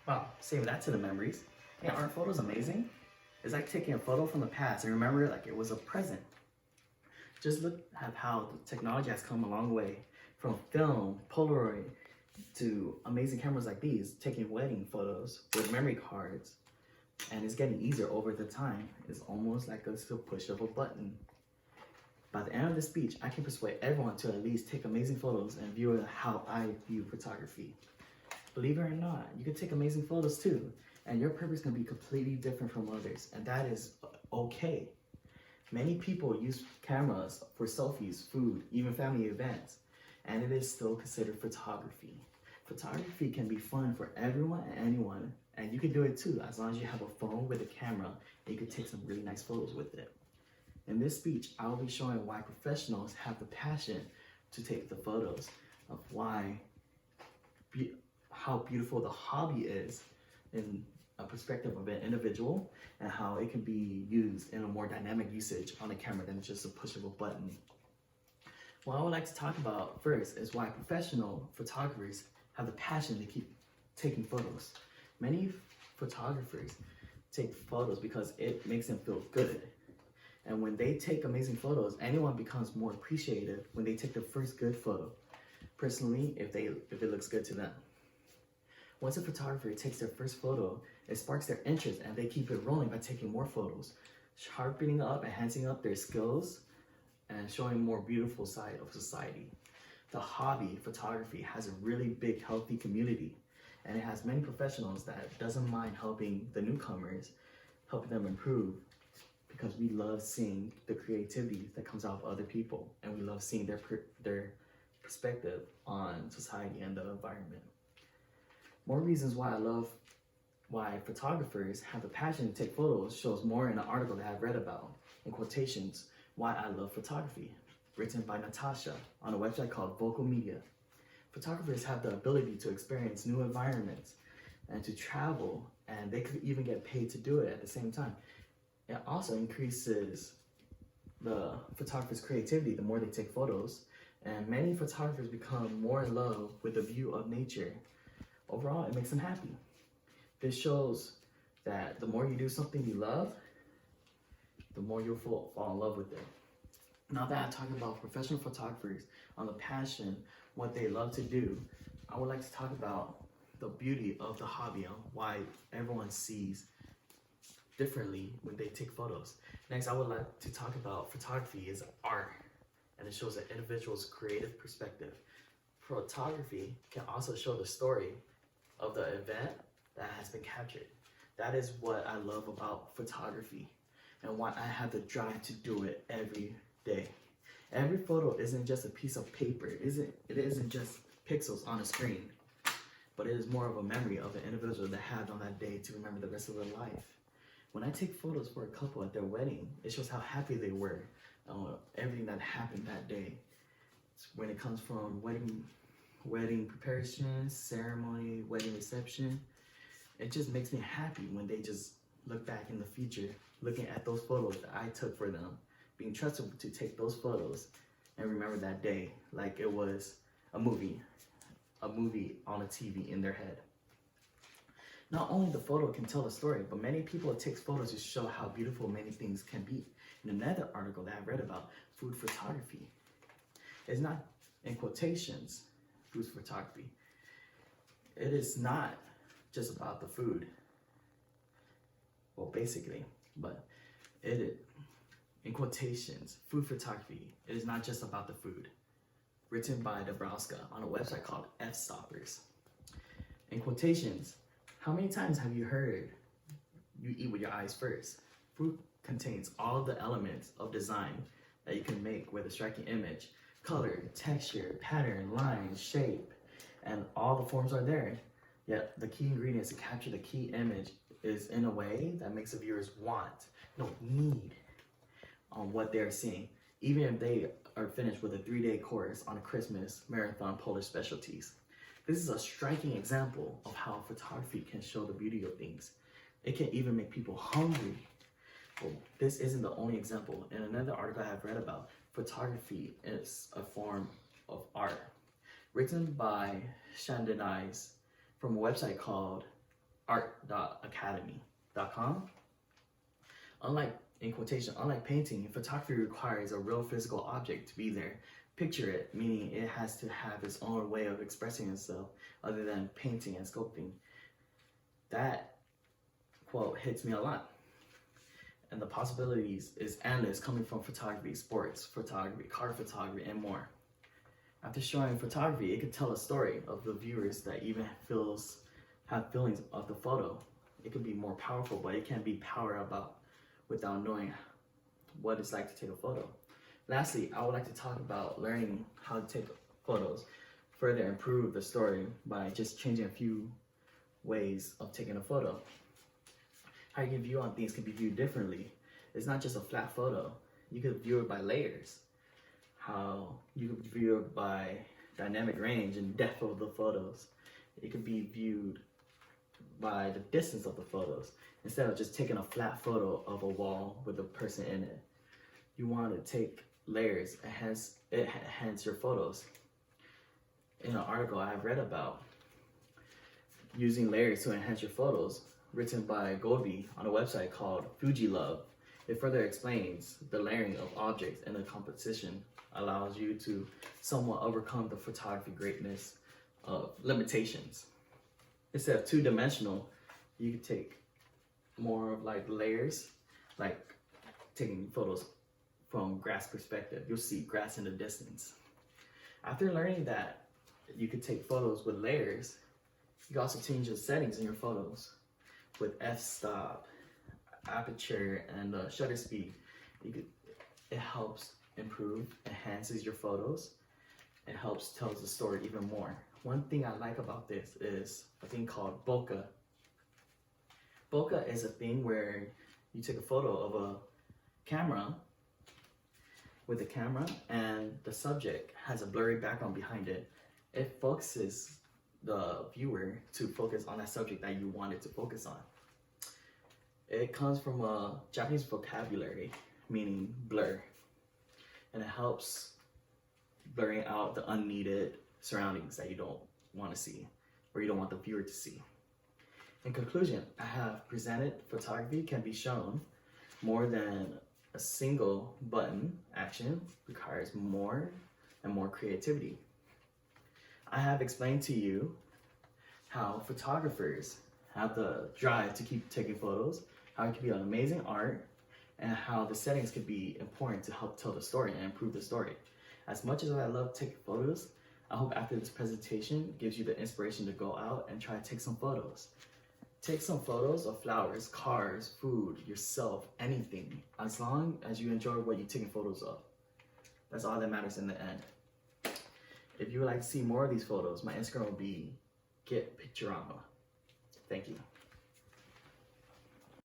Wow, save that to the memories. Hey, aren't photos amazing? It's like taking a photo from the past and remember it like it was a present. Just look at how the technology has come a long way from film, Polaroid, to amazing cameras like these, taking wedding photos with memory cards. And it's getting easier over the time. It's almost like a push of a button. By the end of the speech, I can persuade everyone to at least take amazing photos and view how I view photography. Believe it or not, you can take amazing photos too, and your purpose can be completely different from others, and that is okay. Many people use cameras for selfies, food, even family events, and it is still considered photography. Photography can be fun for everyone and anyone, and you can do it too as long as you have a phone with a camera and you can take some really nice photos with it. In this speech, I will be showing why professionals have the passion to take the photos, of how beautiful the hobby is in a perspective of an individual, and how it can be used in a more dynamic usage on a camera than just a push of a button. What I would like to talk about first is why professional photographers have the passion to keep taking photos. Many photographers take photos because it makes them feel good. And when they take amazing photos, anyone becomes more appreciative when they take the first good photo. Personally, if it looks good to them. Once a photographer takes their first photo, it sparks their interest and they keep it rolling by taking more photos, sharpening up, enhancing up their skills, and showing a more beautiful side of society. The hobby, photography, has a really big, healthy community, and it has many professionals that doesn't mind helping the newcomers, helping them improve, because we love seeing the creativity that comes out of other people, and we love seeing their perspective on society and the environment. More reasons why photographers have the passion to take photos shows more in an article that I've read about, in quotations, Why I Love Photography, written by Natasha on a website called Vocal Media. Photographers have the ability to experience new environments and to travel, and they could even get paid to do it at the same time. It also increases the photographer's creativity the more they take photos, and many photographers become more in love with the view of nature. Overall, it makes them happy. This shows that the more you do something you love, the more you'll fall in love with it. Now that I'm talking about professional photographers on the passion, what they love to do, I would like to talk about the beauty of the hobby and why everyone sees differently when they take photos. Next, I would like to talk about photography as art, and it shows an individual's creative perspective. Photography can also show the story of the event that has been captured. That is what I love about photography and why I have the drive to do it every day. Every photo isn't just a piece of paper, it isn't just pixels on a screen, but it is more of a memory of an individual that had on that day to remember the rest of their life. When I take photos for a couple at their wedding, it shows how happy they were, everything that happened that day. When it comes from wedding preparation, ceremony, wedding reception, it just makes me happy when they just look back in the future, looking at those photos that I took for them, being trusted to take those photos and remember that day like it was a movie on a TV in their head. Not only the photo can tell a story, but many people take photos to show how beautiful many things can be. In another article that I read about food photography, it's not, in quotations, food photography. It is not just about the food. Well, basically, but in quotations, food photography, it is not just about the food. Written by Dabrowska on a website called F-Stoppers. In quotations, how many times have you heard you eat with your eyes first? Food contains all of the elements of design that you can make with a striking image. Color, texture, pattern, line, shape, and all the forms are there. Yet the key ingredients to capture the key image is in a way that makes the viewers want, no, need on what they're seeing, even if they are finished with a 3-day course on a Christmas marathon Polish specialties. This is a striking example of how photography can show the beauty of things. It can even make people hungry. Well, this isn't the only example. In another article I have read about, photography is a form of art. Written by Shandanice from a website called art.academy.com. Unlike painting, photography requires a real physical object to be there. Picture it, meaning it has to have its own way of expressing itself other than painting and sculpting. That quote hits me a lot. And the possibilities is endless, coming from photography, sports photography, car photography, and more. After showing photography, it could tell a story of the viewers that even have feelings of the photo. It can be more powerful, but it can't be power about without knowing what it's like to take a photo. Lastly, I would like to talk about learning how to take photos, further improve the story by just changing a few ways of taking a photo. How you can view on things can be viewed differently. It's not just a flat photo. You could view it by layers. How you could view it by dynamic range and depth of the photos. It could be viewed by the distance of the photos, instead of just taking a flat photo of a wall with a person in it. You want to take layers, enhance your photos. In an article I have read about using layers to enhance your photos, written by Goldby on a website called Fuji Love, it further explains the layering of objects in a composition allows you to somewhat overcome the photography greatness of limitations. Instead of two-dimensional, you can take more of like layers, like taking photos from grass perspective. You'll see grass in the distance. After learning that you could take photos with layers, you can also change the settings in your photos with f-stop, aperture, and shutter speed. It helps improve, enhances your photos. It helps tell the story even more. One thing I like about this is a thing called bokeh. Bokeh is a thing where you take a photo of a camera with a camera and the subject has a blurry background behind it. It focuses the viewer to focus on that subject that you wanted to focus on. It comes from a Japanese vocabulary, meaning blur, and it helps blurring out the unneeded surroundings that you don't want to see or you don't want the viewer to see. In conclusion, I have presented photography can be shown more than a single button action, requires more and more creativity. I have explained to you how photographers have the drive to keep taking photos, how it can be an amazing art, and how the settings can be important to help tell the story and improve the story. As much as I love taking photos, I hope after this presentation gives you the inspiration to go out and try to take some photos. Take some photos of flowers, cars, food, yourself, anything, as long as you enjoy what you're taking photos of. That's all that matters in the end. If you would like to see more of these photos, my Instagram will be kiet. Thank you.